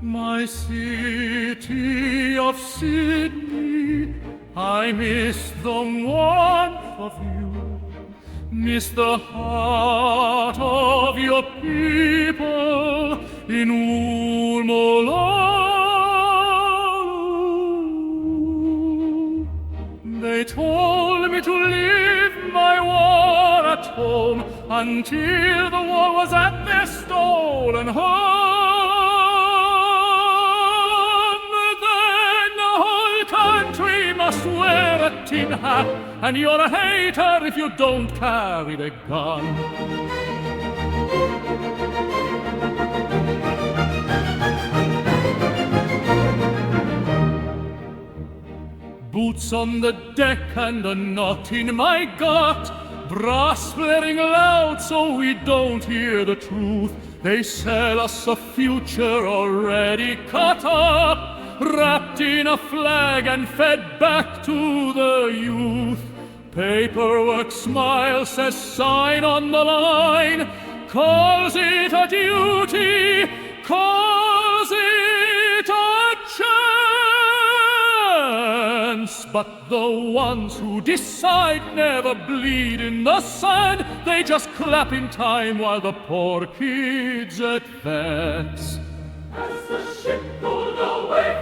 My city of Sydney, I miss the warmth of you, miss the heart of your people in Woolmolo. They told me to leave my war at home until the war was at their stolen home. Then the whole country must wear a tin hat, and you're a hater if you don't carry the gun. Boots on the deck and a knot in my gut, brass blaring loud so we don't hear the truth. They sell us a future already cut up, wrapped in a flag and fed back to the youth. Paperwork smiles, says sign on the line, calls it a duty, calls it a chance. But the ones who decide never bleed in the sand. They just clap in time while the poor kids advance. As the ship pulled away